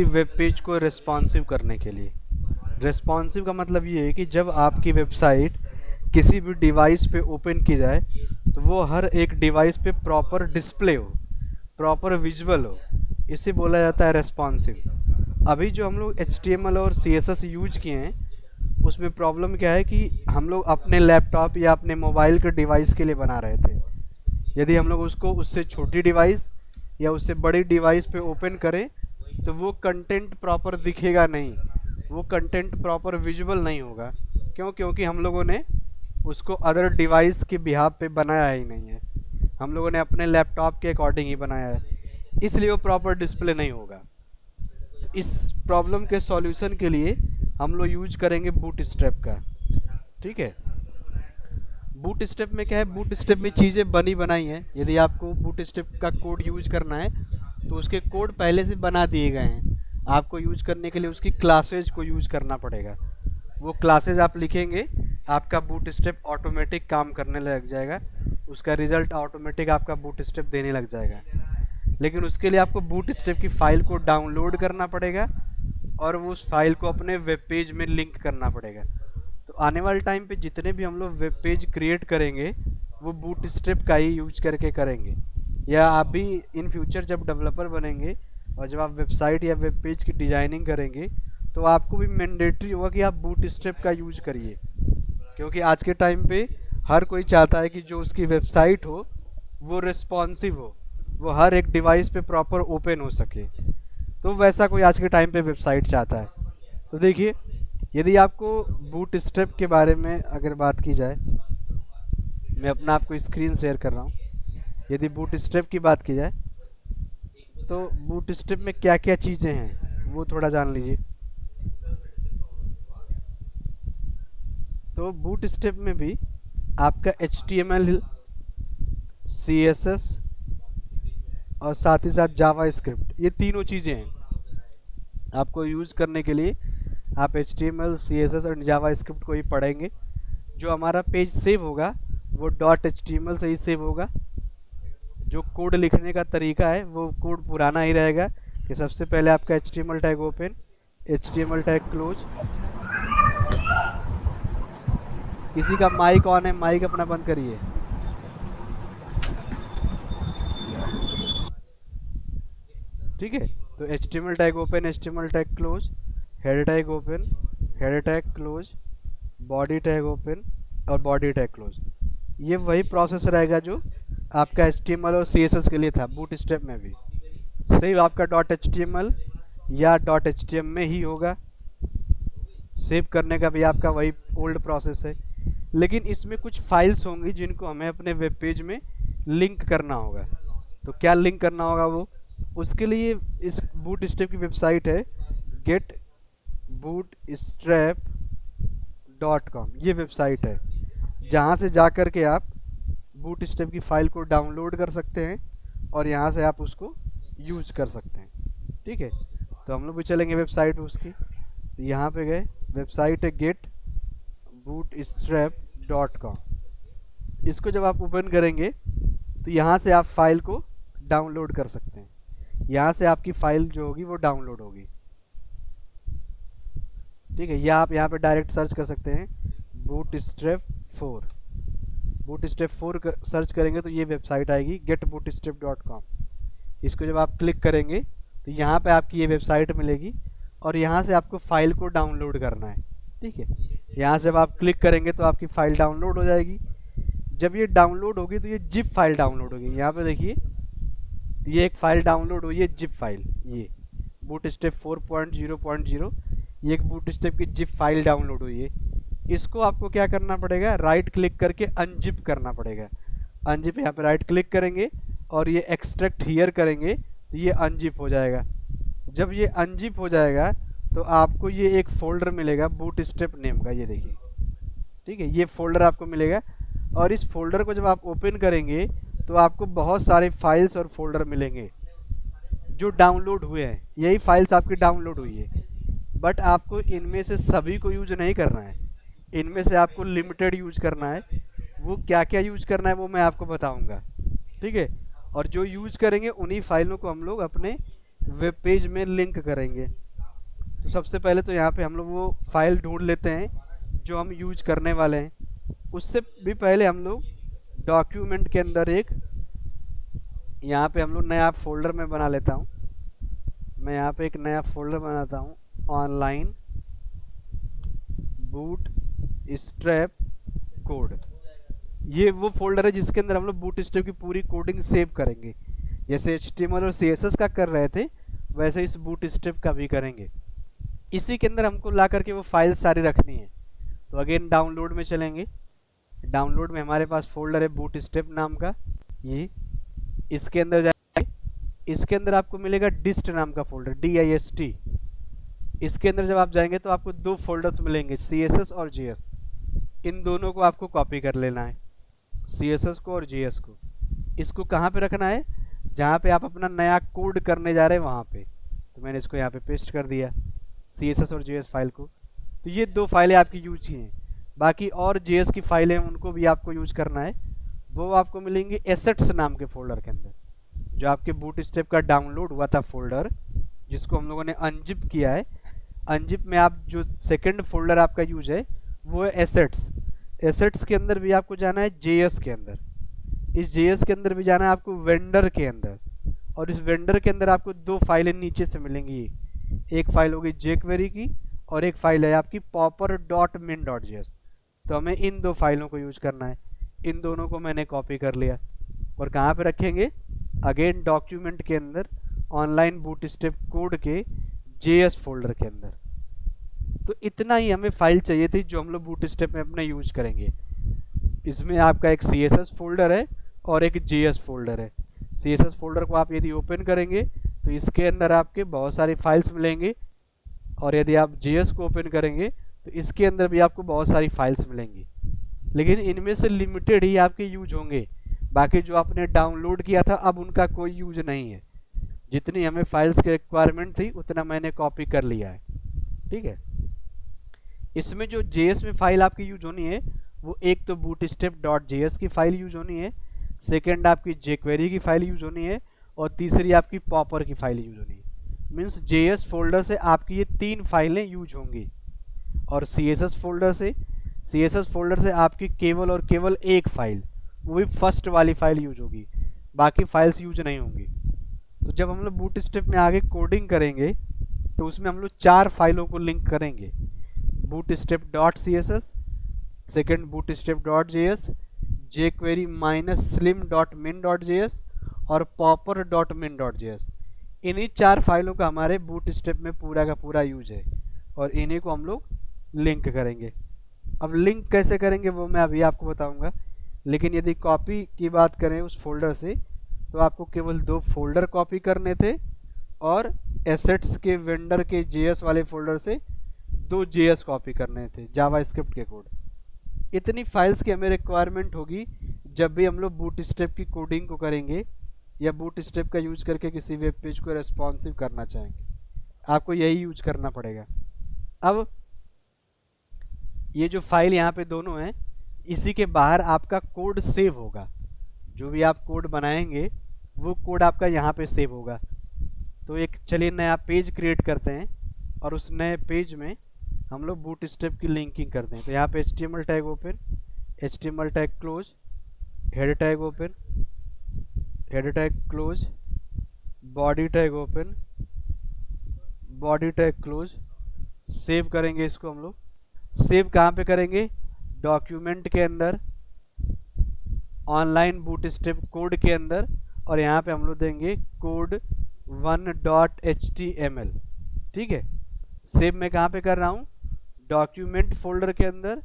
Web page को responsive करने के लिए। रिस्पॉन्सिव का मतलब ये है कि जब आपकी वेबसाइट किसी भी डिवाइस पे ओपन की जाए तो वो हर एक डिवाइस पे प्रॉपर डिस्प्ले हो, प्रॉपर विजुअल हो, इसे बोला जाता है रेस्पॉन्सिव। अभी जो हम लोग HTML और CSS यूज किए हैं उसमें प्रॉब्लम क्या है कि हम लोग अपने लैपटॉप या अपने मोबाइल के डिवाइस के लिए बना रहे थे। यदि हम लोग उसको उससे छोटी डिवाइस या उससे बड़ी डिवाइस पे ओपन करें तो वो कंटेंट प्रॉपर दिखेगा नहीं, वो कंटेंट प्रॉपर विजुअल नहीं होगा। क्यों? क्योंकि हम लोगों ने उसको अदर डिवाइस के बिहाफ पे बनाया ही नहीं है, हम लोगों ने अपने लैपटॉप के अकॉर्डिंग ही बनाया है, इसलिए वो प्रॉपर डिस्प्ले नहीं होगा। तो इस प्रॉब्लम के सॉल्यूशन के लिए हम लोग यूज करेंगे बूटस्ट्रैप का। ठीक है, बूटस्ट्रैप में क्या है, बूटस्ट्रैप में चीज़ें बनी बनाई हैं। यदि आपको बूटस्ट्रैप का कोड यूज करना है तो उसके कोड पहले से बना दिए गए हैं, आपको यूज करने के लिए उसकी क्लासेज को यूज करना पड़ेगा। वो क्लासेज आप लिखेंगे, आपका बूटस्ट्रैप ऑटोमेटिक काम करने लग जाएगा, उसका रिजल्ट ऑटोमेटिक आपका बूटस्ट्रैप देने लग जाएगा। लेकिन उसके लिए आपको बूटस्ट्रैप की फ़ाइल को डाउनलोड करना पड़ेगा और वो उस फाइल को अपने वेब पेज में लिंक करना पड़ेगा। तो आने वाले टाइम पे जितने भी हम लोग वेब पेज क्रिएट करेंगे वो बूटस्ट्रैप का ही यूज करके करेंगे। या आप भी इन फ्यूचर जब डेवलपर बनेंगे और जब आप वेबसाइट या वेब पेज की डिज़ाइनिंग करेंगे तो आपको भी मैंडेटरी होगा कि आप बूटस्ट्रैप का यूज करिए। क्योंकि आज के टाइम पे हर कोई चाहता है कि जो उसकी वेबसाइट हो वो रिस्पॉन्सिव हो, वो हर एक डिवाइस पे प्रॉपर ओपन हो सके। तो वैसा कोई आज के टाइम पे वेबसाइट चाहता है। तो देखिए, यदि आपको बूटस्ट्रैप के बारे में अगर बात की जाए, मैं अपना आपको स्क्रीन शेयर कर रहा हूँ। यदि बूटस्ट्रैप की बात की जाए तो बूटस्ट्रैप में क्या क्या चीज़ें हैं वो थोड़ा जान लीजिए। तो बूटस्ट्रैप में भी आपका HTML, CSS और साथ ही साथ जावा स्क्रिप्ट, ये तीनों चीज़ें हैं आपको यूज़ करने के लिए। आप HTML, CSS और जावा स्क्रिप्ट को ही पढ़ेंगे। जो हमारा पेज सेव होगा वो .html से ही सेव होगा। जो कोड लिखने का तरीका है वो कोड पुराना ही रहेगा कि सबसे पहले आपका HTML tag open, HTML tag close. किसी का माइक ऑन है, माइक अपना बंद करिए। ठीक है, तो HTML tag open, HTML tag close, head tag open, head tag close, body tag open और बॉडी टैग क्लोज। ये वही प्रोसेस रहेगा जो आपका HTML और CSS के लिए था बूटस्ट्रैप में भी। सेव आपका .html या .htm में ही होगा, सेव करने का भी आपका वही ओल्ड प्रोसेस है। लेकिन इसमें कुछ फाइल्स होंगी जिनको हमें अपने वेब पेज में लिंक करना होगा। तो क्या लिंक करना होगा वो, उसके लिए इस बूटस्ट्रैप की वेबसाइट है getbootstrap.com, ये वेबसाइट है जहाँ से जा कर के आप बूटस्ट्रैप की फ़ाइल को डाउनलोड कर सकते हैं और यहाँ से आप उसको यूज कर सकते हैं। ठीक है, तो हम लोग भी चलेंगे वेबसाइट उसकी। तो यहाँ पे गए, वेबसाइट है getbootstrap.com। इसको जब आप ओपन करेंगे तो यहाँ से आप फाइल को डाउनलोड कर सकते हैं। यहाँ से आपकी फ़ाइल जो होगी वो डाउनलोड होगी। ठीक है, या आप यहाँ पे डायरेक्ट सर्च कर सकते हैं बूटस्ट्रैप 4। बूटस्ट्रैप 4 सर्च करेंगे तो ये वेबसाइट आएगी getbootstrap.com। इसको जब आप क्लिक करेंगे तो यहाँ पे आपकी ये वेबसाइट मिलेगी और यहाँ से आपको फ़ाइल को डाउनलोड करना है। ठीक है, यहाँ से जब आप क्लिक करेंगे तो आपकी फ़ाइल डाउनलोड हो जाएगी। जब ये डाउनलोड होगी तो ये जिप फाइल डाउनलोड होगी। यहाँ पे देखिए, ये एक फ़ाइल डाउनलोड हुई है, जिप फाइल, ये बूटस्ट्रैप 4.0.0, ये एक बूटस्ट्रैप की जिप फाइल डाउनलोड हुई है। इसको आपको क्या करना पड़ेगा, राइट क्लिक करके अनजिप करना पड़ेगा। अनजिप, यहाँ पे राइट क्लिक करेंगे और ये एक्सट्रैक्ट हियर करेंगे तो ये अनजिप हो जाएगा। जब ये अनजिप हो जाएगा तो आपको ये एक फ़ोल्डर मिलेगा बूटस्ट्रैप नेम का, ये देखिए। ठीक है, ये फ़ोल्डर आपको मिलेगा और इस फोल्डर को जब आप ओपन करेंगे तो आपको बहुत सारे फाइल्स और फोल्डर मिलेंगे जो डाउनलोड हुए हैं। यही फाइल्स आपकी डाउनलोड हुई है, बट आपको इनमें से सभी को यूज नहीं करना है, इनमें से आपको लिमिटेड यूज करना है। वो क्या क्या यूज करना है वो मैं आपको बताऊंगा। ठीक है, और जो यूज करेंगे उन्हीं फाइलों को हम लोग अपने वेब पेज में लिंक करेंगे। तो सबसे पहले तो यहाँ पे हम लोग वो फाइल ढूंढ लेते हैं जो हम यूज करने वाले हैं। उससे भी पहले हम लोग डॉक्यूमेंट के अंदर एक यहाँ पे हम लोग नया फोल्डर में बना लेता हूँ। मैं यहाँ पे एक नया फोल्डर बनाता हूँ, ऑनलाइन बूट स्ट्रैप कोड। ये वो फोल्डर है जिसके अंदर हम लोग बूट स्ट्रैप की पूरी कोडिंग सेव करेंगे। जैसे HTML और CSS का कर रहे थे वैसे इस बूट स्ट्रैप का भी करेंगे। इसी के अंदर हमको ला करके वो फाइल सारी रखनी है। तो अगेन डाउनलोड में चलेंगे। डाउनलोड में हमारे पास फोल्डर है बूट स्ट्रैप नाम का, ये इसके अंदर जाएंगे। इसके अंदर आपको मिलेगा डिस्ट नाम का फोल्डर, DIST। इसके अंदर जब आप जाएंगे तो आपको दो फोल्डर्स मिलेंगे, CSS और JS। इन दोनों को आपको कॉपी कर लेना है, CSS को और JS को। इसको कहाँ पे रखना है, जहाँ पे आप अपना नया कोड करने जा रहे हैं वहाँ पे। तो मैंने इसको यहाँ पे पेस्ट कर दिया, CSS और JS फाइल को। तो ये दो फाइलें आपकी यूज की हैं। बाकी और JS की फाइलें उनको भी आपको यूज करना है। वो आपको मिलेंगे एसेट्स नाम के फोल्डर के अंदर, जो आपके बूट स्ट्रैप का डाउनलोड हुआ था फोल्डर, जिसको हम लोगों ने अनजिप किया है। अनजिप में आप जो सेकंड फोल्डर आपका यूज है वो है एसेट्स। एसेट्स के अंदर भी आपको जाना है JS के अंदर। इस JS के अंदर भी जाना है आपको वेंडर के अंदर। और इस वेंडर के अंदर आपको दो फाइलें नीचे से मिलेंगी। एक फाइल होगी jQuery की और एक फाइल है आपकी popper.min.js। तो हमें इन दो फाइलों को यूज करना है। इन दोनों को मैंने कॉपी कर लिया और कहाँ पे रखेंगे, अगेन डॉक्यूमेंट के अंदर ऑनलाइन बूटस्ट्रैप कोड के JS फोल्डर के अंदर। तो इतना ही हमें फाइल चाहिए थी जो हम लोग बूटस्ट्रैप में अपना यूज करेंगे। इसमें आपका एक CSS फोल्डर है और एक JS फोल्डर है। CSS फोल्डर को आप यदि ओपन करेंगे तो इसके अंदर आपके बहुत सारी फाइल्स मिलेंगे, और यदि आप JS को ओपन करेंगे तो इसके अंदर भी आपको बहुत सारी फाइल्स मिलेंगी। लेकिन इनमें से लिमिटेड ही आपके यूज होंगे। बाकी जो आपने डाउनलोड किया था अब उनका कोई यूज नहीं है। जितनी हमें फाइल्स की रिक्वायरमेंट थी उतना मैंने कॉपी कर लिया है। ठीक है, इसमें जो JS में फाइल आपकी यूज होनी है वो एक तो bootstrap.js की फाइल यूज होनी है, सेकेंड आपकी jQuery की फाइल यूज होनी है, और तीसरी आपकी पॉपर की फाइल यूज होनी है। मीन्स JS फोल्डर से आपकी ये तीन फाइलें यूज होंगी, और CSS फोल्डर से आपकी केवल और केवल एक फाइल, वो भी फर्स्ट वाली फाइल यूज होगी, बाकी फाइल्स यूज नहीं होंगी। तो जब हम लोग बूटस्ट्रैप में आगे कोडिंग करेंगे तो उसमें हम लोग चार फाइलों को लिंक करेंगे, bootstrap.css, second bootstrap.js, jQuery -slim.min.js और popper.min.js। इन्हीं चार फाइलों का हमारे बूटस्ट्रैप में पूरा का पूरा यूज है, और इन्हीं को हम लोग लिंक करेंगे। अब लिंक कैसे करेंगे वो मैं अभी आपको बताऊंगा, लेकिन यदि कॉपी की बात करें उस फोल्डर से तो आपको केवल दो फोल्डर कॉपी करने थे, और एसेट्स के वेंडर के JS वाले फोल्डर से दो JS कॉपी करने थे, जावास्क्रिप्ट के कोड। इतनी फाइल्स की हमें रिक्वायरमेंट होगी जब भी हम लोग बूटस्ट्रैप की कोडिंग को करेंगे या बूटस्ट्रैप का यूज करके किसी वेब पेज को रेस्पॉन्सिव करना चाहेंगे। आपको यही यूज करना पड़ेगा। अब ये जो फाइल यहाँ पे दोनों हैं, इसी के बाहर आपका कोड सेव होगा। जो भी आप कोड बनाएंगे वो कोड आपका यहाँ पे सेव होगा। तो एक चलिए नया पेज क्रिएट करते हैं, और उस नए पेज में हम लोग बूटस्ट्रैप की लिंकिंग करते हैं। तो यहाँ पे HTML tag open, HTML tag close, head tag open, head tag close, body tag open, body tag close. Save करेंगे इसको हम लोग। सेव कहाँ पे करेंगे, डॉक्यूमेंट के अंदर, ऑनलाइन बूटस्ट्रैप कोड के अंदर, और यहाँ पे हम लोग देंगे कोड 1.html। ठीक है, सेव मैं कहाँ पे कर रहा हूँ, डॉक्यूमेंट फोल्डर के अंदर,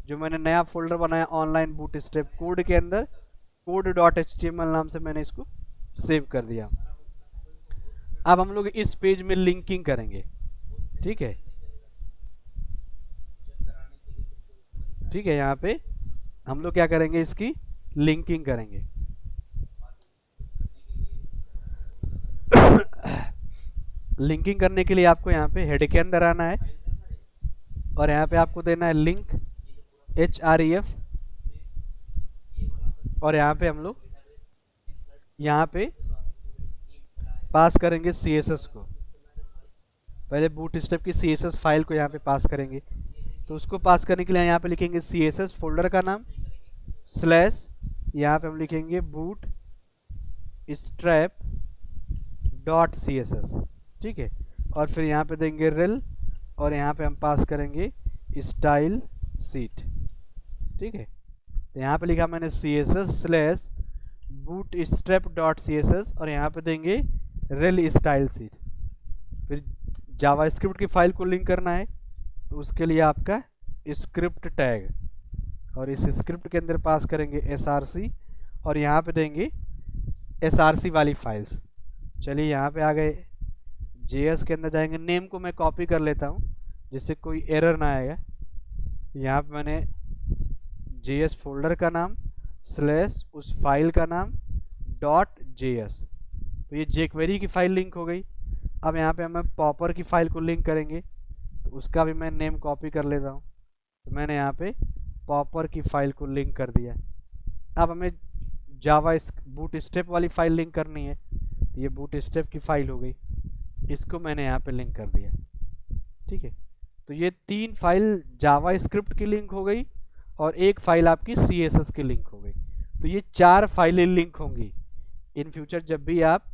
जो मैंने नया फोल्डर बनाया ऑनलाइन बूटस्ट्रैप कोड के अंदर, code.html नाम से मैंने इसको सेव कर दिया। अब हम लोग इस पेज में लिंकिंग करेंगे। ठीक है, ठीक है, यहाँ पे हम लोग क्या करेंगे, इसकी लिंकिंग करेंगे। लिंकिंग करने के लिए आपको यहाँ पे हेड के अंदर आना है, और यहाँ पे आपको देना है लिंक href, और यहाँ पे हम लोग यहाँ पे पास करेंगे CSS को, पहले बूटस्ट्रैप की CSS फाइल को यहाँ पे पास करेंगे। तो उसको पास करने के लिए यहाँ पे लिखेंगे CSS फोल्डर का नाम स्लैश, यहाँ पे हम लिखेंगे बूट स्ट्रैप डॉट CSS, ठीक है। और फिर यहाँ पे देंगे रेल, और यहाँ पे हम पास करेंगे स्टाइल सीट, ठीक है। तो यहाँ पे लिखा मैंने CSS slash boot strap dot CSS, और यहाँ पे देंगे रेल स्टाइल सीट। फिर जावास्क्रिप्ट की फाइल को लिंक करना है, तो उसके लिए आपका स्क्रिप्ट टैग, और इस स्क्रिप्ट के अंदर पास करेंगे src, और यहाँ पे देंगे src वाली फाइल्स। चलिए यहाँ पे आ गए, JS के अंदर जाएंगे, नेम को मैं कॉपी कर लेता हूँ जिससे कोई एरर ना आएगा। यहाँ पे मैंने JS फोल्डर का नाम स्लैश उस फाइल का नाम डॉट JS, तो ये jQuery की फाइल लिंक हो गई। अब यहाँ पे हमें पॉपर की फाइल को लिंक करेंगे, तो उसका भी मैं नेम कॉपी कर लेता हूँ। तो मैंने यहाँ पे पॉपर की फाइल को लिंक कर दिया। अब हमें जावा बूटस्ट्रैप वाली फाइल लिंक करनी है, तो ये बूटस्ट्रैप की फाइल हो गई, इसको मैंने यहाँ पे लिंक कर दिया, ठीक है। तो ये 3 फाइल जावा स्क्रिप्ट की लिंक हो गई, और एक फाइल आपकी CSS की लिंक हो गई। तो ये 4 फाइलें लिंक होंगी। इन फ्यूचर जब भी आप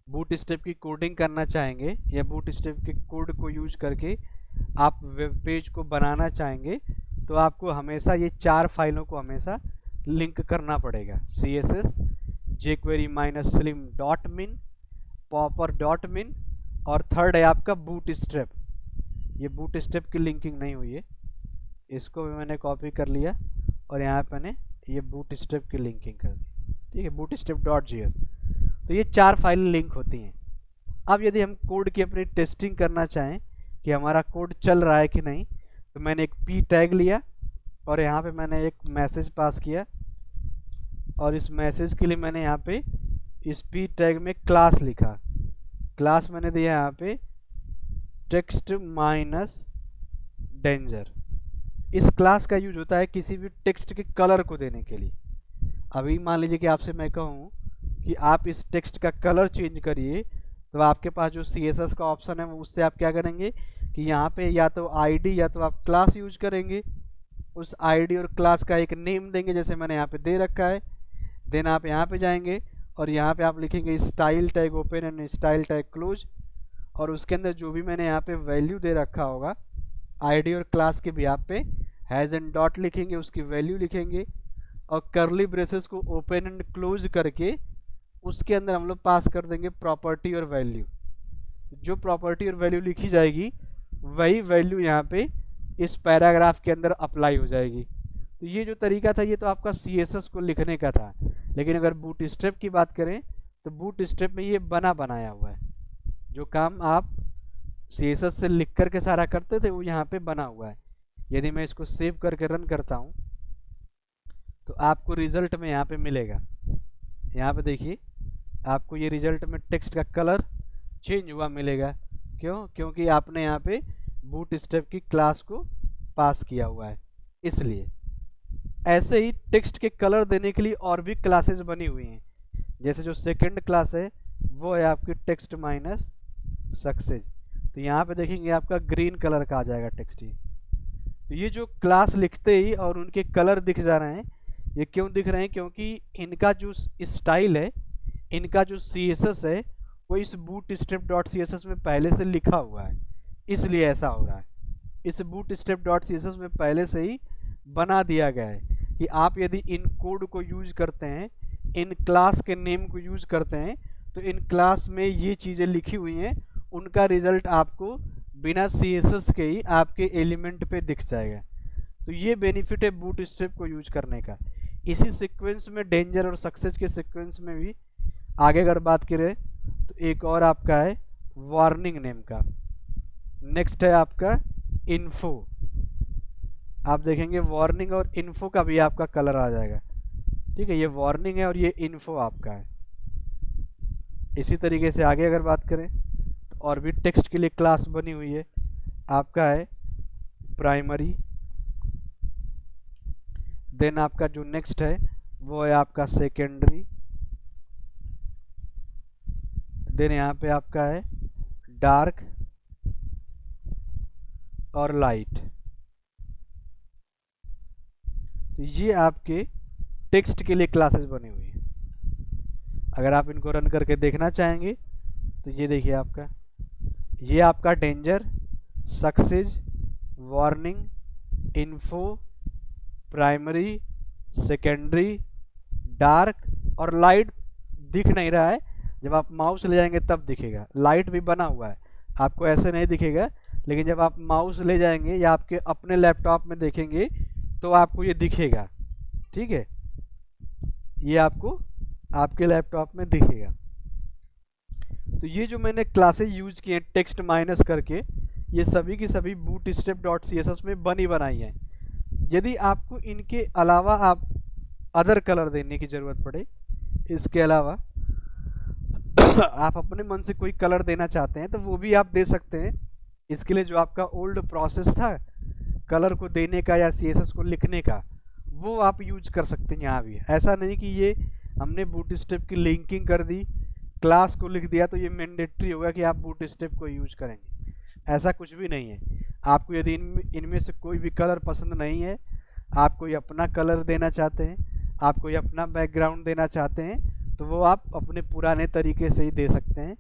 बूटस्ट्रैप की कोडिंग करना चाहेंगे या बूटस्ट्रैप के कोड को यूज करके आप वेब पेज को बनाना चाहेंगे, तो आपको हमेशा ये 4 फाइलों को हमेशा लिंक करना पड़ेगा। CSS, jQuery -slim.min, popper.min, और थर्ड है आपका बूटस्ट्रैप। ये बूटस्ट्रैप की लिंकिंग नहीं हुई है, इसको भी मैंने कॉपी कर लिया, और यहाँ पे मैंने ये बूटस्ट्रैप की लिंकिंग कर दी, ठीक है, bootstrap.js। तो ये 4 फाइलें लिंक होती हैं। अब यदि हम कोड की अपनी टेस्टिंग करना चाहें कि हमारा कोड चल रहा है कि नहीं, तो मैंने एक p टैग लिया, और यहाँ पे मैंने एक मैसेज पास किया, और इस मैसेज के लिए मैंने यहाँ पे इस p टैग में क्लास लिखा। क्लास मैंने दिया यहाँ पे टेक्स्ट माइनस डेंजर। इस क्लास का यूज होता है किसी भी टेक्स्ट के कलर को देने के लिए। अभी मान लीजिए कि आपसे मैं कहूँ कि आप इस टेक्स्ट का कलर चेंज करिए, तो आपके पास जो CSS का ऑप्शन है उससे आप क्या करेंगे कि यहाँ पे या तो ID या तो आप क्लास यूज करेंगे, उस ID और क्लास का एक नेम देंगे जैसे मैंने यहाँ पे दे रखा है। देन आप यहाँ पे जाएंगे और यहाँ पे आप लिखेंगे style tag open and style tag close, और उसके अंदर जो भी मैंने यहाँ पे वैल्यू दे रखा होगा ID और क्लास के भी आप पे हैज़ एंड डॉट लिखेंगे, उसकी वैल्यू लिखेंगे, और करली ब्रेसेस को ओपन एंड क्लोज करके उसके अंदर हम लोग पास कर देंगे प्रॉपर्टी और वैल्यू। जो प्रॉपर्टी और वैल्यू लिखी जाएगी वही वैल्यू यहाँ पे इस पैराग्राफ के अंदर अप्लाई हो जाएगी। तो ये जो तरीका था ये तो आपका CSS को लिखने का था, लेकिन अगर बूटस्ट्रैप की बात करें तो बूटस्ट्रैप में ये बना बनाया हुआ है। जो काम आप CSS से लिख करके सारा करते थे वो यहाँ पे बना हुआ है। यदि मैं इसको सेव करके रन करता हूँ तो आपको रिजल्ट में यहाँ पे मिलेगा। यहाँ पे देखिए आपको ये रिजल्ट में टेक्स्ट का कलर चेंज हुआ मिलेगा। क्यों? क्योंकि आपने यहाँ पे बूटस्ट्रैप की क्लास को पास किया हुआ है, इसलिए। ऐसे ही टेक्स्ट के कलर देने के लिए और भी क्लासेस बनी हुई हैं। जैसे जो सेकंड क्लास है वो है आपकी टेक्स्ट माइनस सक्सेस। तो यहाँ पे देखेंगे आपका ग्रीन कलर का आ जाएगा टेक्स्ट। ही तो ये जो क्लास लिखते ही और उनके कलर दिख जा रहे हैं, ये क्यों दिख रहे हैं? क्योंकि इनका जो स्टाइल है, इनका जो CSS है वो इस bootstrap.css में पहले से लिखा हुआ है, इसलिए ऐसा हो रहा है। इस bootstrap.css में पहले से ही बना दिया गया है कि आप यदि इन कोड को यूज करते हैं, इन क्लास के नेम को यूज करते हैं, तो इन क्लास में ये चीज़ें लिखी हुई हैं, उनका रिजल्ट आपको बिना CSS के ही आपके एलिमेंट पे दिख जाएगा। तो ये बेनिफिट है बूटस्ट्रैप को यूज करने का। इसी सीक्वेंस में डेंजर और सक्सेस के सीक्वेंस में भी आगे अगर बात करें तो एक और आपका है वार्निंग नेम का। नेक्स्ट है आपका इन्फो। आप देखेंगे वार्निंग और इन्फो का भी आपका कलर आ जाएगा। ठीक है, ये वार्निंग है और ये इन्फो आपका है। इसी तरीके से आगे अगर बात करें तो और भी टेक्स्ट के लिए क्लास बनी हुई है। आपका है प्राइमरी, देन आपका जो नेक्स्ट है वो है आपका सेकेंडरी, देन यहाँ पे आपका है डार्क और लाइट। तो ये आपके टेक्स्ट के लिए क्लासेस बनी हुई है। अगर आप इनको रन करके देखना चाहेंगे तो ये देखिए आपका, ये आपका danger, success, warning, info, primary, secondary, dark और लाइट दिख नहीं रहा है। जब आप माउस ले जाएंगे तब दिखेगा। लाइट भी बना हुआ है, आपको ऐसे नहीं दिखेगा, लेकिन जब आप माउस ले जाएंगे या आपके अपने लैपटॉप में देखेंगे तो आपको ये दिखेगा। ठीक है, ये आपको आपके लैपटॉप में दिखेगा। तो ये जो मैंने क्लासेस यूज किए टेक्स्ट माइनस करके, ये सभी की सभी bootstrap.css में बनी बनाई हैं। यदि आपको इनके अलावा आप अदर कलर देने की ज़रूरत पड़े, इसके अलावा आप अपने मन से कोई कलर देना चाहते हैं तो वो भी आप दे सकते हैं। इसके लिए जो आपका ओल्ड प्रोसेस था कलर को देने का या CSS को लिखने का, वो आप यूज कर सकते हैं यहाँ भी। ऐसा नहीं कि ये हमने बूटस्ट्रैप की लिंकिंग कर दी, क्लास को लिख दिया तो ये मैंडेटरी होगा कि आप बूटस्ट्रैप को यूज करेंगे। ऐसा कुछ भी नहीं है। आपको यदि इनमें से कोई भी कलर पसंद नहीं है, आप कोई अपना कलर देना चाहते हैं, आप कोई अपना बैकग्राउंड देना चाहते हैं, तो वो आप अपने पुराने तरीके से ही दे सकते हैं।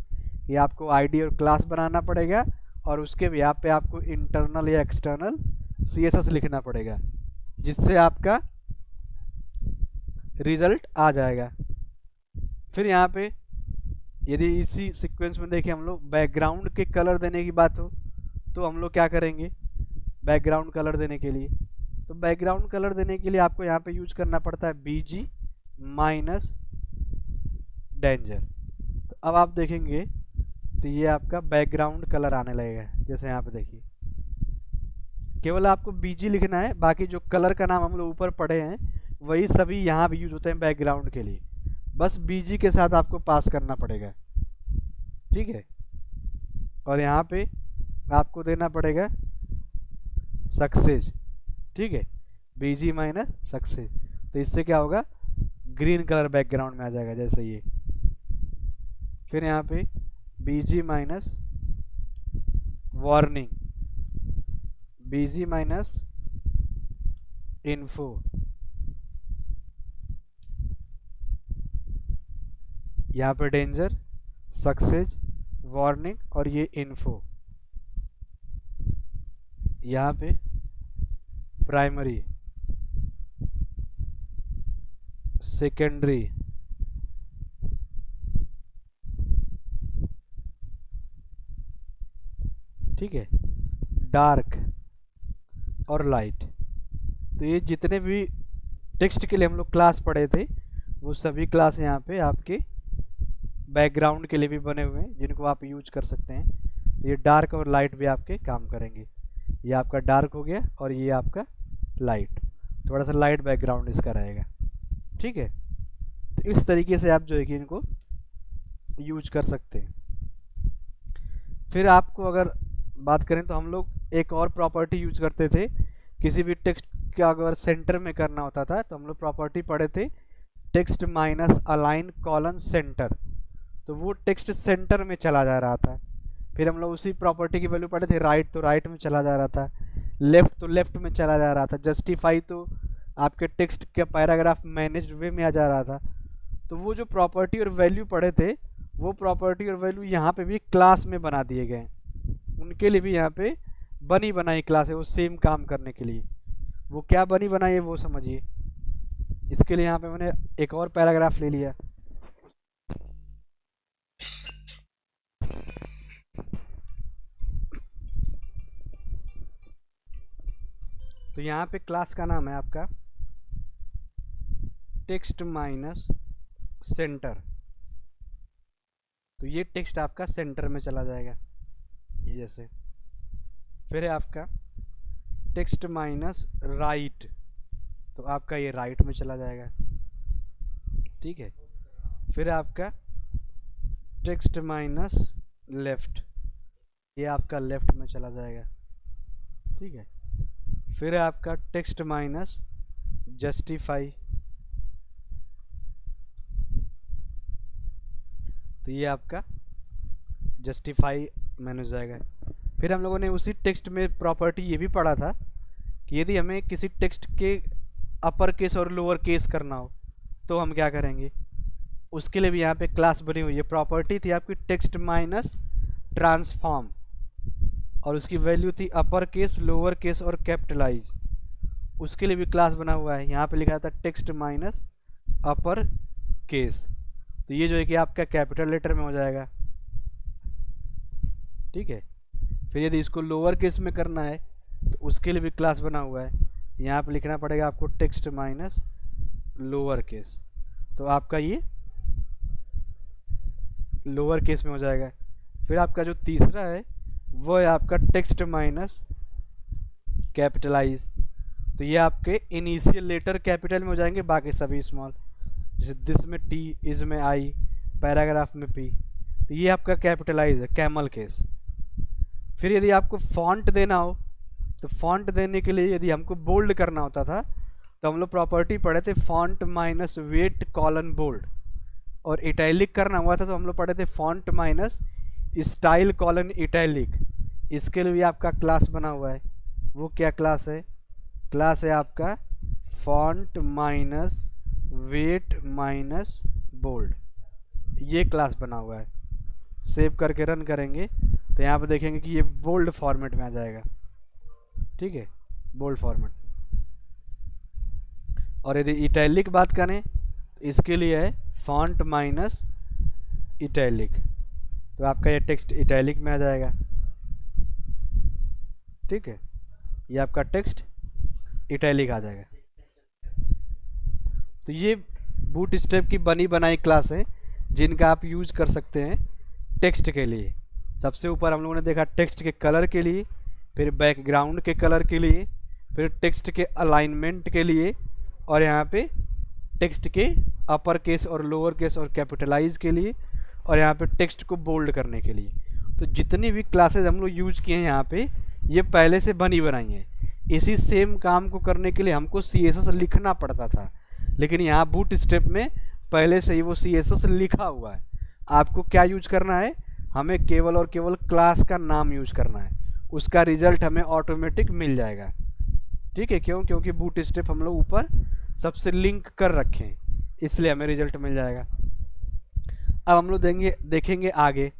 कि आपको आईडी और क्लास बनाना पड़ेगा और उसके भी पे आपको इंटरनल या एक्सटर्नल CSS लिखना पड़ेगा, जिससे आपका रिजल्ट आ जाएगा। फिर यहाँ पे यदि इसी सीक्वेंस में देखें हम लोग बैकग्राउंड के कलर देने की बात हो तो हम लोग क्या करेंगे। बैकग्राउंड कलर देने के लिए, तो बैकग्राउंड कलर देने के लिए आपको यहाँ पे यूज करना पड़ता है BG माइनस डेंजर। तो अब आप देखेंगे तो ये आपका बैकग्राउंड कलर आने लगेगा। जैसे यहाँ पे देखिए, केवल आपको BG लिखना है, बाकी जो कलर का नाम हम लोग ऊपर पढ़े हैं वही सभी यहाँ भी यूज होते हैं बैकग्राउंड के लिए। बस BG के साथ आपको पास करना पड़ेगा। ठीक है, और यहाँ पे आपको देना पड़ेगा सक्सेस। ठीक है, BG माइनस सक्सेस। तो इससे क्या होगा, ग्रीन कलर बैकग्राउंड में आ जाएगा जैसे ये। फिर यहाँ पे BG minus warning, BG minus info, यहाँ पे डेंजर, सक्सेस, वार्निंग और ये इन्फो। यहाँ पे प्राइमरी, सेकेंडरी, ठीक है, डार्क और लाइट। तो ये जितने भी टेक्स्ट के लिए हम लोग क्लास पढ़े थे वो सभी क्लास यहाँ पे आपके बैकग्राउंड के लिए भी बने हुए हैं, जिनको आप यूज कर सकते हैं। तो ये डार्क और लाइट भी आपके काम करेंगे। ये आपका डार्क हो गया और ये आपका लाइट, थोड़ा सा लाइट बैकग्राउंड इसका रहेगा। ठीक है, तो इस तरीके से आप जो है कि इनको यूज कर सकते हैं। फिर आपको अगर बात करें तो हम लोग एक और प्रॉपर्टी यूज करते थे। किसी भी टेक्स्ट का अगर सेंटर में करना होता था तो हम लोग प्रॉपर्टी पढ़े थे text minus align colon centre. तो वो टेक्स्ट सेंटर में चला जा रहा था। फिर हम लोग उसी प्रॉपर्टी की वैल्यू पढ़े थे राइट, तो राइट में चला जा रहा था, लेफ्ट तो लेफ्ट में चला जा रहा था, जस्टिफाई तो आपके टेक्स्ट का पैराग्राफ मैनेज्ड वे में आ जा रहा था। तो वो जो प्रॉपर्टी और वैल्यू पढ़े थे वो प्रॉपर्टी और वैल्यू यहाँ पे भी क्लास में बना दिए गए। उनके लिए भी यहाँ पे बनी बनाई क्लास है वो सेम काम करने के लिए। वो क्या बनी बनाई है वो समझिए। इसके लिए यहाँ पे मैंने एक और पैराग्राफ ले लिया। तो यहाँ पे क्लास का नाम है आपका टेक्स्ट माइनस सेंटर। तो ये टेक्स्ट आपका सेंटर में चला जाएगा ये जैसे। फिर है आपका टेक्स्ट माइनस राइट, तो आपका ये राइट में चला जाएगा। ठीक है, फिर आपका टेक्स्ट माइनस लेफ्ट, ये आपका लेफ्ट में चला जाएगा। ठीक है, फिर है आपका टेक्स्ट माइनस जस्टिफाई, तो ये आपका जस्टिफाई मैंने हो जाएगा। फिर हम लोगों ने उसी टेक्स्ट में प्रॉपर्टी ये भी पढ़ा था कि यदि हमें किसी टेक्स्ट के अपर केस और लोअर केस करना हो तो हम क्या करेंगे, उसके लिए भी यहाँ पे क्लास बनी हुई है। प्रॉपर्टी थी आपकी टेक्स्ट माइनस ट्रांसफॉर्म, और उसकी वैल्यू थी अपर केस, लोअर केस और कैपिटलाइज। उसके लिए भी क्लास बना हुआ है, यहाँ पे लिखा था टेक्स्ट माइनस अपर केस। तो ये जो है कि आपका कैपिटल लेटर में हो जाएगा, ठीक है। फिर यदि इसको लोअर केस में करना है तो उसके लिए भी क्लास बना हुआ है, यहाँ पे लिखना पड़ेगा आपको टेक्स्ट माइनस लोअर केस। तो आपका ये लोअर केस में हो जाएगा। फिर आपका जो तीसरा है वो है आपका टेक्स्ट माइनस कैपिटलाइज। तो ये आपके इनिशियल लेटर कैपिटल में हो जाएंगे, बाकी सभी स्मॉल, जैसे दिस में टी, इज में आई, पैराग्राफ में पी। तो ये आपका कैपिटलाइज है, कैमल केस। फिर यदि आपको फॉन्ट देना हो तो फॉन्ट देने के लिए यदि हमको बोल्ड करना होता था तो हम लोग प्रॉपर्टी पढ़े थे font minus weight colon bold, और इटैलिक करना हुआ था तो हम लोग पढ़े थे font minus style colon italic. इसके लिए भी आपका क्लास बना हुआ है। वो क्या क्लास है? क्लास है आपका font minus weight minus bold, ये क्लास बना हुआ है। सेव करके रन करेंगे तो यहाँ पे देखेंगे कि ये बोल्ड फॉर्मेट में आ जाएगा, ठीक है, बोल्ड फॉर्मेट। और यदि इटैलिक बात करें तो इसके लिए है फॉन्ट माइनस इटैलिक, तो आपका ये टेक्स्ट इटैलिक में आ जाएगा, ठीक है। ये आपका टेक्स्ट इटैलिक आ जाएगा। तो ये बूटस्ट्रैप की बनी बनाई क्लास है जिनका आप यूज कर सकते हैं टेक्स्ट के लिए। सबसे ऊपर हम लोगों ने देखा टेक्स्ट के कलर के लिए, फिर बैकग्राउंड के कलर के लिए, फिर टेक्स्ट के अलाइनमेंट के लिए, और यहाँ पे टेक्स्ट के अपर केस और लोअर केस और कैपिटलाइज के लिए, और यहाँ पे टेक्स्ट को बोल्ड करने के लिए। तो जितनी भी क्लासेस हम लोग यूज किए हैं यहाँ पे, ये पहले से बनी बनाई हैं। इसी सेम काम को करने के लिए हमको CSS लिखना पड़ता था, लेकिन यहाँ बूटस्ट्रैप में पहले से ही वो CSS लिखा हुआ है। आपको क्या यूज करना है? हमें केवल और केवल क्लास का नाम यूज करना है, उसका रिजल्ट हमें ऑटोमेटिक मिल जाएगा, ठीक है। क्यों? क्योंकि बूटस्ट्रैप हम लोग ऊपर सबसे लिंक कर रखे हैं, इसलिए हमें रिजल्ट मिल जाएगा। अब हम लोग देखेंगे आगे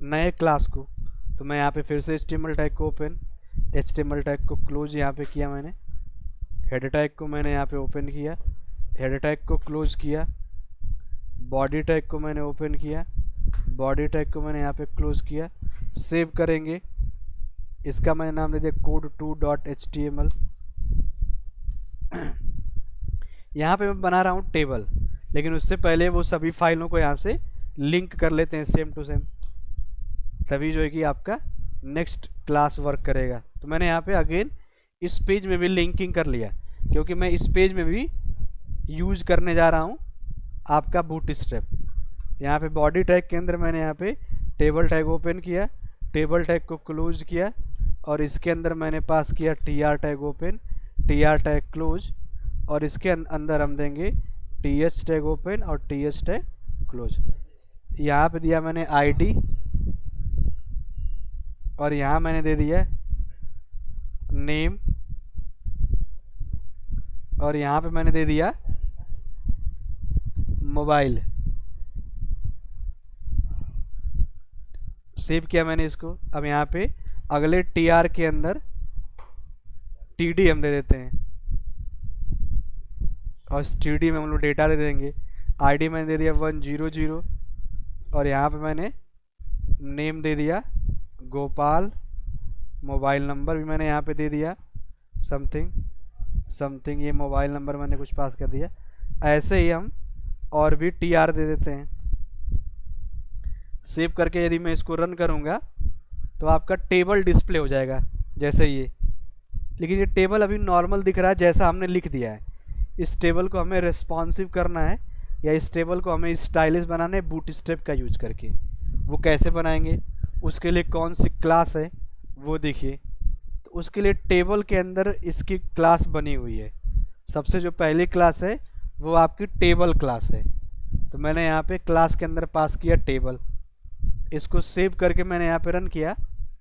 नए क्लास को। तो मैं यहाँ पे फिर से HTML टैग को ओपन, HTML टैग को क्लोज यहाँ पे किया मैंने, हेड टैग को मैंने यहाँ पे ओपन किया, हेड टैग को क्लोज किया, बॉडी टैग को मैंने ओपन किया, बॉडी टैग को मैंने यहाँ पे क्लोज किया। सेव करेंगे, इसका मैंने नाम दे दिया code2.html। यहाँ पे मैं बना रहा हूँ टेबल, लेकिन उससे पहले वो सभी फाइलों को यहाँ से लिंक कर लेते हैं सेम टू सेम, तभी जो है कि आपका नेक्स्ट क्लास वर्क करेगा। तो मैंने यहाँ पे अगेन इस पेज में भी लिंकिंग कर लिया, क्योंकि मैं इस पेज में भी यूज करने जा रहा हूँ आपका बूटस्ट्रैप। यहाँ पे बॉडी टैग के अंदर मैंने यहाँ पे टेबल टैग ओपन किया, टेबल टैग को क्लोज किया, और इसके अंदर मैंने पास किया TR tag open, TR tag close, और इसके अंदर हम देंगे TH टैग ओपन और TH टैग क्लोज। यहाँ पे दिया मैंने ID, और यहाँ मैंने दे दिया नेम, और यहाँ पे मैंने दे दिया मोबाइल। सेव किया मैंने इसको। अब यहाँ पे अगले TR के अंदर TD हम दे देते हैं, और इस TD में हम लोग डेटा दे देंगे। ID मैंने दे दिया 100, और यहाँ पे मैंने नेम दे दिया गोपाल, मोबाइल नंबर भी मैंने यहाँ पे दे दिया समथिंग, ये मोबाइल नंबर मैंने कुछ पास कर दिया। ऐसे ही हम और भी TR दे देते हैं। सेव करके यदि मैं इसको रन करूँगा तो आपका टेबल डिस्प्ले हो जाएगा जैसे ये, लेकिन ये टेबल अभी नॉर्मल दिख रहा है जैसा हमने लिख दिया है। इस टेबल को हमें रेस्पॉन्सिव करना है, या इस टेबल को हमें स्टाइलिश बनाना है बूटस्ट्रैप का यूज करके। वो कैसे बनाएंगे, उसके लिए कौन सी क्लास है वो देखिए। तो उसके लिए टेबल के अंदर इसकी क्लास बनी हुई है। सबसे जो पहली क्लास है वो आपकी टेबल क्लास है। तो मैंने यहाँ पे क्लास के अंदर पास किया टेबल, इसको सेव करके मैंने यहाँ पे रन किया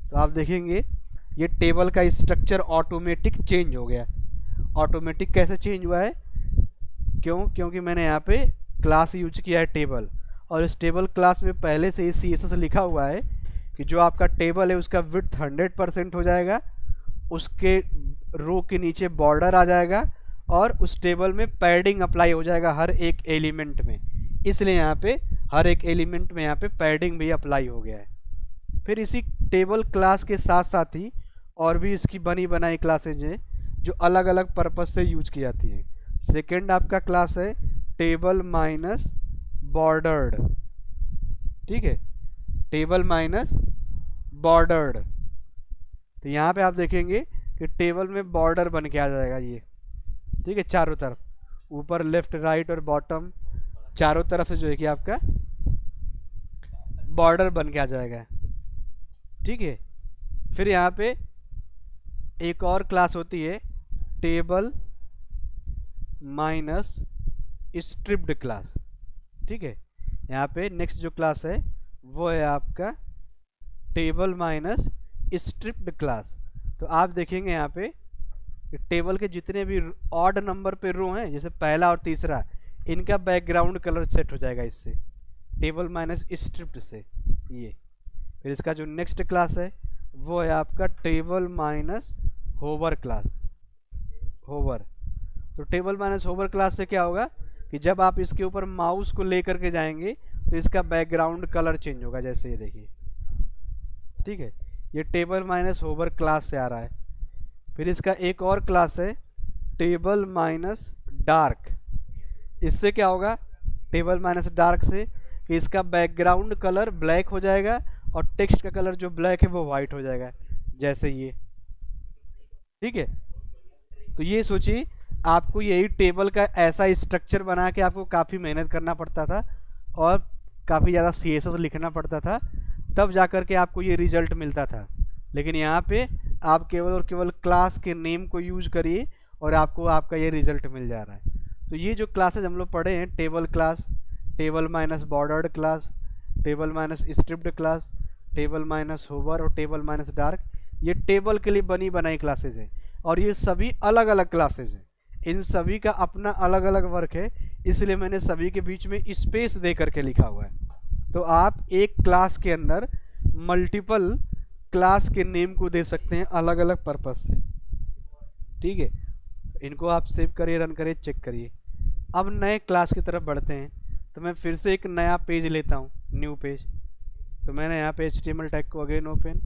तो आप देखेंगे ये टेबल का स्ट्रक्चर ऑटोमेटिक चेंज हो गया। ऑटोमेटिक कैसे चेंज हुआ है? क्योंकि मैंने यहाँ पे क्लास यूज किया है टेबल, और इस टेबल क्लास में पहले से ही CSS लिखा हुआ है कि जो आपका टेबल है उसका विड्थ 100% हो जाएगा, उसके रो के नीचे बॉर्डर आ जाएगा, और उस टेबल में पैडिंग अप्लाई हो जाएगा हर एक एलिमेंट में। इसलिए यहाँ पे हर एक एलिमेंट में यहाँ पे पैडिंग भी अप्लाई हो गया है। फिर इसी टेबल क्लास के साथ साथ ही और भी इसकी बनी बनाई क्लासेज हैं जो अलग अलग पर्पज से यूज की जाती हैं। सेकेंड आपका क्लास है टेबल माइनस बॉर्डर्ड, ठीक है, टेबल माइनस बॉर्डर्ड। तो यहाँ पे आप देखेंगे कि टेबल में बॉर्डर बन के आ जाएगा ये, ठीक है, चारों तरफ, ऊपर लेफ्ट राइट और बॉटम चारों तरफ से जो है कि आपका बॉर्डर बन के आ जाएगा, ठीक है। फिर यहाँ पे एक और क्लास होती है टेबल माइनस स्ट्रिप्ड क्लास, ठीक है। यहाँ पे नेक्स्ट जो क्लास है वो है आपका टेबल माइनस स्ट्रिप्ड क्लास। तो आप देखेंगे यहाँ पे टेबल के जितने भी ऑड नंबर पे रो हैं, जैसे पहला और तीसरा, इनका बैकग्राउंड कलर सेट हो जाएगा इससे, टेबल माइनस स्ट्रिप्ड से ये। फिर इसका जो नेक्स्ट क्लास है वो है आपका table minus hover class, hover. तो टेबल माइनस होवर क्लास से क्या होगा कि जब आप इसके ऊपर माउस को लेकर के जाएंगे तो इसका बैकग्राउंड कलर चेंज होगा, जैसे ये देखिए, ठीक है। ये टेबल माइनस होवर क्लास से आ रहा है। फिर इसका एक और क्लास है टेबल माइनस डार्क। इससे क्या होगा टेबल माइनस डार्क से कि इसका बैकग्राउंड कलर ब्लैक हो जाएगा और टेक्स्ट का कलर जो ब्लैक है वो वाइट हो जाएगा, जैसे ये, ठीक है। तो ये सोचिए आपको यही टेबल का ऐसा स्ट्रक्चर बना के आपको काफ़ी मेहनत करना पड़ता था और काफ़ी ज़्यादा CSS लिखना पड़ता था, तब जाकर के आपको ये रिजल्ट मिलता था। लेकिन यहाँ पे आप केवल और केवल क्लास के नेम को यूज करिए और आपको आपका ये रिजल्ट मिल जा रहा है। तो ये जो क्लासेज हम लोग पढ़े हैं, table class, table minus bordered class, table minus striped class, table minus hover और टेबल माइनस डार्क, ये टेबल के लिए बनी बनाई क्लासेज हैं और ये सभी अलग अलग क्लासेज हैं। इन सभी का अपना अलग अलग वर्क है, इसलिए मैंने सभी के बीच में स्पेस दे करके लिखा हुआ है। तो आप एक क्लास के अंदर मल्टीपल क्लास के नेम को दे सकते हैं अलग अलग पर्पज से, ठीक है। इनको आप सेव करिए, रन करिए, चेक करिए। अब नए क्लास की तरफ बढ़ते हैं, तो मैं फिर से एक नया पेज लेता हूँ, न्यू पेज। तो मैंने यहाँ पे HTML टैग को अगेन ओपन,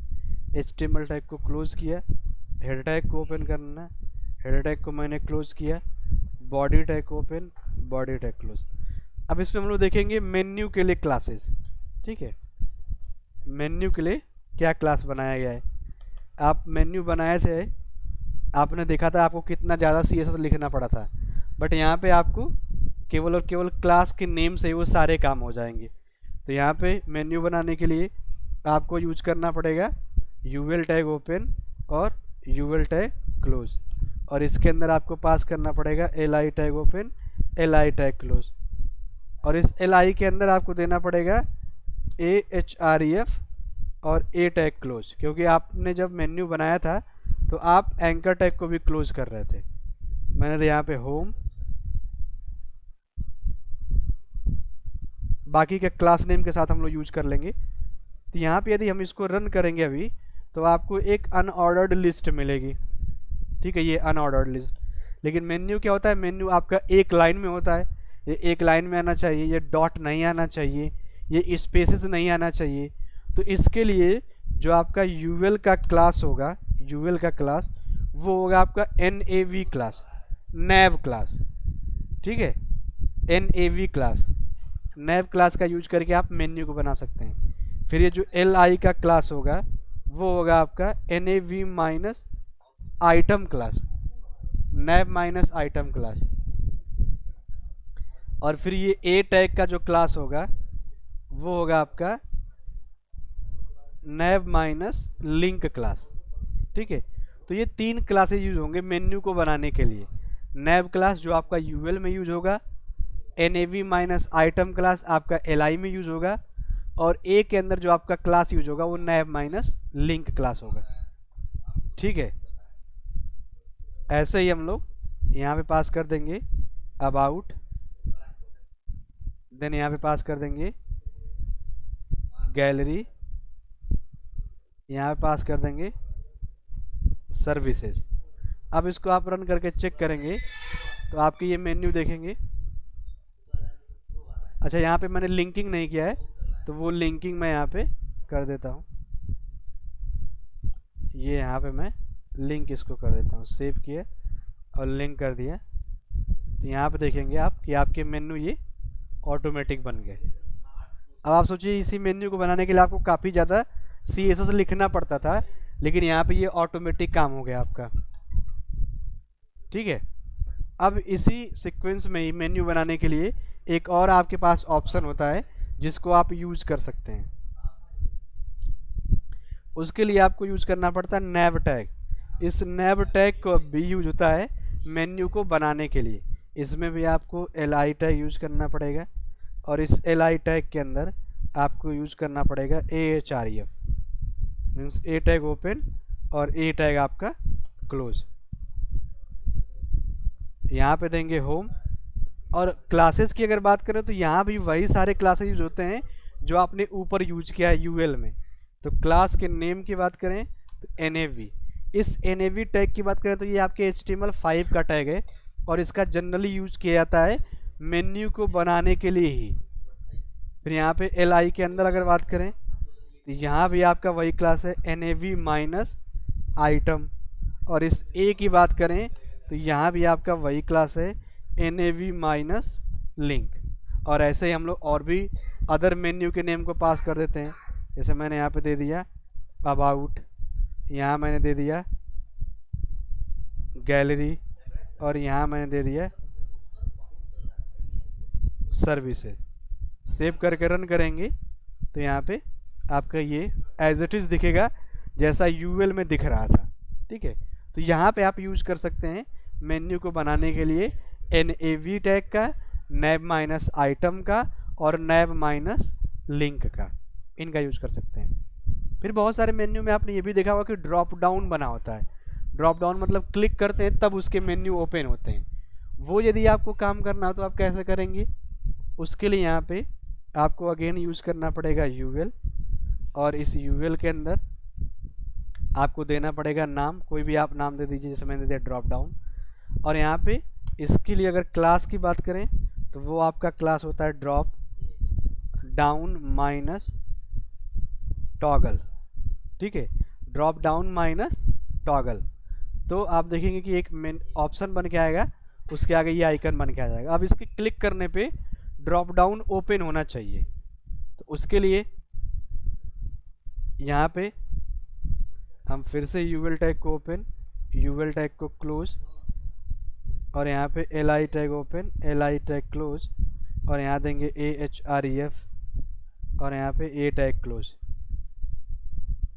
HTML टैग को क्लोज किया, हेड टैग को ओपन करना, हेड टैग को मैंने क्लोज किया, बॉडी टैग को ओपन, बॉडी टैग क्लोज। अब इसमें हम लोग देखेंगे मेन्यू के लिए क्लासेस, ठीक है। मेन्यू के लिए क्या क्लास बनाया गया है। आप मेन्यू बनाए थे, आपने देखा था आपको कितना ज़्यादा CSS लिखना पड़ा था, बट यहाँ पे आपको केवल और केवल क्लास के नेम से ही वो सारे काम हो जाएंगे। तो यहाँ पे मेन्यू बनाने के लिए आपको यूज करना पड़ेगा UL टैग ओपन और UL टैग क्लोज, और इसके अंदर आपको पास करना पड़ेगा LI tag open, LI tag close, और इस LI के अंदर आपको देना पड़ेगा AHREF और A टैग क्लोज, क्योंकि आपने जब मेन्यू बनाया था तो आप एंकर टैग को भी क्लोज कर रहे थे। मैंने यहाँ पे होम, बाकी के क्लास नेम के साथ हम लोग यूज कर लेंगे। तो यहाँ पे यदि हम इसको रन करेंगे अभी, तो आपको एक अनऑर्डर्ड लिस्ट मिलेगी, ठीक है, ये अनऑर्डर्ड लिस्ट। लेकिन मेन्यू क्या होता है, मेन्यू आपका एक लाइन में होता है, ये एक लाइन में आना चाहिए, ये डॉट नहीं आना चाहिए, ये स्पेसेस नहीं आना चाहिए। तो इसके लिए जो आपका UL का क्लास होगा, UL का क्लास वो होगा आपका NAV क्लास, nav क्लास, ठीक है, NAV क्लास, nav क्लास का यूज करके आप मेन्यू को बना सकते हैं। फिर ये जो LI का क्लास होगा वो होगा आपका NAV minus item class, nav minus item class. और फिर ये A टैग का जो क्लास होगा वो होगा आपका nav माइनस लिंक क्लास, ठीक है। तो ये तीन क्लासेज यूज होंगे मेन्यू को बनाने के लिए। nav क्लास जो आपका UL में यूज होगा, NAV माइनस आइटम क्लास आपका LI में यूज होगा, और ए के अंदर जो आपका क्लास यूज होगा वो नैव माइनस लिंक क्लास होगा। ठीक है, ऐसे ही हम लोग यहाँ पे पास कर देंगे अबाउट, देन यहाँ पे पास कर देंगे गैलरी, यहाँ पे पास कर देंगे सर्विसेज। अब इसको आप रन करके चेक करेंगे तो आपके ये मेन्यू देखेंगे। अच्छा, यहाँ पे मैंने लिंकिंग नहीं किया है तो वो लिंकिंग मैं यहाँ पे कर देता हूँ। ये यहाँ पे मैं लिंक इसको कर देता हूँ, सेव किया और लिंक कर दिया। तो यहाँ पे देखेंगे आप कि आपके मेन्यू ये ऑटोमेटिक बन गए। अब आप सोचिए इसी मेन्यू को बनाने के लिए आपको काफ़ी ज़्यादा CSS लिखना पड़ता था, लेकिन यहाँ पे ये ऑटोमेटिक काम हो गया आपका। ठीक है, अब इसी सीक्वेंस में ही मेन्यू बनाने के लिए एक और आपके पास ऑप्शन होता है जिसको आप यूज कर सकते हैं। उसके लिए आपको यूज करना पड़ता है नैव टैग। इस नैव टैग को भी यूज होता है मेन्यू को बनाने के लिए। इसमें भी आपको li टैग यूज करना पड़ेगा और इस li टैग के अंदर आपको यूज करना पड़ेगा ahref, means a tag open और a टैग आपका क्लोज। यहाँ पे देंगे होम। और क्लासेस की अगर बात करें तो यहाँ भी वही सारे क्लासेस यूज होते हैं जो आपने ऊपर यूज किया है यूएल में। तो क्लास के नेम की बात करें तो nav, इस nav टैग की बात करें तो ये आपके HTML5 का टैग है और इसका जनरली यूज किया जाता है मेन्यू को बनाने के लिए ही। फिर यहाँ पे li के अंदर अगर बात करें तो यहाँ भी आपका वही क्लास है nav माइनस आइटम, और इस a की बात करें तो यहाँ भी आपका वही क्लास है nav माइनस लिंक। और ऐसे ही हम लोग और भी अदर मेन्यू के नेम को पास कर देते हैं। जैसे मैंने यहाँ पे दे दिया अबाउट, यहाँ मैंने दे दिया गैलरी और यहाँ मैंने दे दिया सर्विसेज। सेव करके रन करेंगे तो यहाँ पे आपका ये एज इट इज़ दिखेगा जैसा यूएल में दिख रहा था। ठीक है, तो यहाँ पे आप यूज कर सकते हैं मेन्यू को बनाने के लिए nav टैग का, nav माइनस आइटम का और nav माइनस लिंक का, इनका यूज कर सकते हैं। फिर बहुत सारे मेन्यू में आपने ये भी देखा होगा कि ड्रॉप डाउन बना होता है। ड्रॉप डाउन मतलब क्लिक करते हैं तब उसके मेन्यू ओपन होते हैं। वो यदि आपको काम करना हो तो आप कैसे करेंगे? उसके लिए यहाँ पे आपको अगेन यूज करना पड़ेगा यूएल, और इस यूएल के अंदर आपको देना पड़ेगा नाम, कोई भी आप नाम दे दीजिए, जैसे मैंने दिया ड्रॉप डाउन। और यहाँ पे इसके लिए अगर क्लास की बात करें तो वो आपका क्लास होता है ड्रॉप डाउन माइनस टॉगल। ठीक है, ड्रॉप डाउन माइनस टॉगल। तो आप देखेंगे कि एक मेन ऑप्शन बन के आएगा, उसके आगे ये आइकन बन के आ जाएगा। अब इसके क्लिक करने पे ड्रॉप डाउन ओपन होना चाहिए। तो उसके लिए यहाँ पे हम फिर से यूएल टैग को ओपन, यूएल टैग को क्लोज, और यहाँ पे li tag open, li tag close, और यहाँ देंगे ahref और यहाँ पे a टैग क्लोज।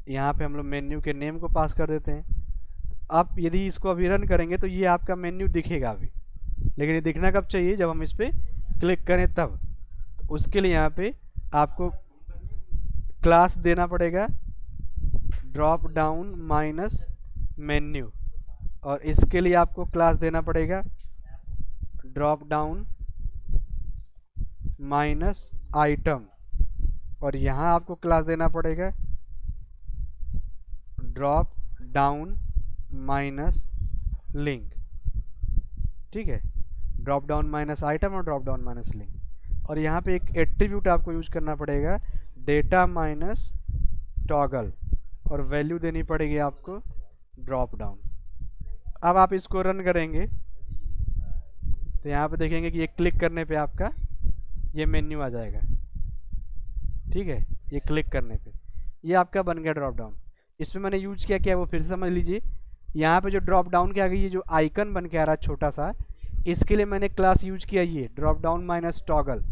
यहाँ पे हम लोग मेन्यू के नेम को पास कर देते हैं। आप यदि इसको अभी रन करेंगे तो ये आपका मेन्यू दिखेगा अभी, लेकिन ये दिखना कब चाहिए? जब हम इस पर क्लिक करें तब। तो उसके लिए यहाँ पे आपको क्लास देना पड़ेगा ड्रॉप डाउन माइनस मेन्यू, और इसके लिए आपको क्लास देना पड़ेगा ड्रॉप डाउन माइनस आइटम, और यहाँ आपको क्लास देना पड़ेगा ड्रॉप डाउन माइनस लिंक। ठीक है, ड्रॉप डाउन माइनस आइटम और ड्रॉप डाउन माइनस लिंक। और यहाँ पे एक एट्रीब्यूट आपको यूज करना पड़ेगा डेटा माइनस टॉगल, और वैल्यू देनी पड़ेगी आपको ड्रॉप डाउन। अब आप इसको रन करेंगे तो यहाँ पे देखेंगे कि ये क्लिक करने पे आपका ये मेन्यू आ जाएगा। ठीक है, ये क्लिक करने पे ये आपका बन गया ड्रॉप डाउन। इसमें मैंने यूज किया क्या वो फिर से समझ लीजिए। यहाँ पे जो ड्रॉप डाउन के आगे ये जो आइकन बन के आ रहा है छोटा सा, इसके लिए मैंने क्लास यूज किया ये ड्रॉप डाउन माइनस टॉगल,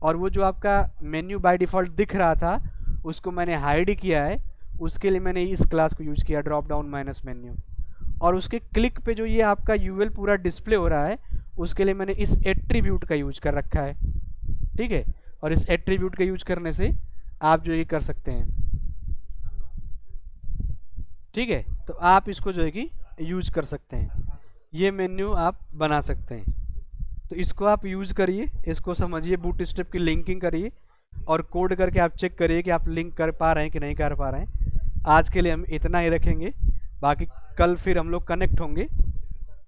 और वो जो आपका मेन्यू बाय डिफ़ॉल्ट दिख रहा था उसको मैंने हाइड किया है, उसके लिए मैंने इस क्लास को यूज किया ड्रॉप डाउन माइनस मेन्यू। और उसके क्लिक पे जो ये आपका यूएल पूरा डिस्प्ले हो रहा है उसके लिए मैंने इस एट्रीब्यूट का यूज कर रखा है। ठीक है, और इस एट्रीब्यूट का यूज करने से आप जो है कि कर सकते हैं। ठीक है, तो आप इसको जो है कि यूज कर सकते हैं, ये मेन्यू आप बना सकते हैं। तो इसको आप यूज करिए, इसको समझिए, बूटस्ट्रैप की लिंकिंग करिए और कोड करके आप चेक करिए कि आप लिंक कर पा रहे हैं कि नहीं कर पा रहे हैं। आज के लिए हम इतना ही रखेंगे, बाकी कल फिर हम लोग कनेक्ट होंगे।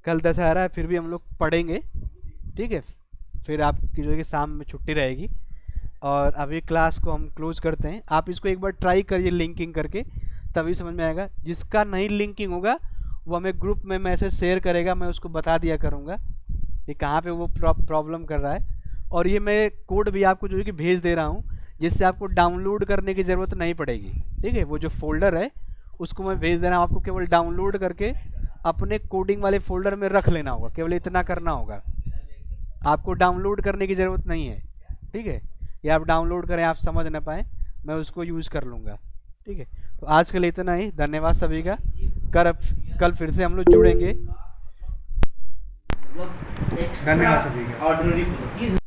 कल दशहरा है, फिर भी हम लोग पढ़ेंगे। ठीक है, फिर आपकी जो है कि शाम में छुट्टी रहेगी। और अभी क्लास को हम क्लोज करते हैं। आप इसको एक बार ट्राई करिए लिंकिंग करके, तभी समझ में आएगा। जिसका नहीं लिंकिंग होगा वो हमें ग्रुप में मैसेज शेयर करेगा, मैं उसको बता दिया करूँगा कि कहाँ पे वो प्रॉब्लम कर रहा है। और ये मैं कोड भी आपको जो है कि भेज दे रहा हूँ, जिससे आपको डाउनलोड करने की ज़रूरत नहीं पड़ेगी। ठीक है, वो जो फोल्डर है उसको मैं भेज दे रहा हूँ, आपको केवल डाउनलोड करके अपने कोडिंग वाले फोल्डर में रख लेना होगा, केवल इतना करना होगा। आपको डाउनलोड करने की ज़रूरत नहीं है। ठीक है, या आप डाउनलोड करें, आप समझ ना पाए, मैं उसको यूज़ कर लूँगा। ठीक है, तो आज के लिए इतना ही। धन्यवाद सभी का। कल फिर से हम लोग जुड़ेंगे। धन्यवाद सभी का।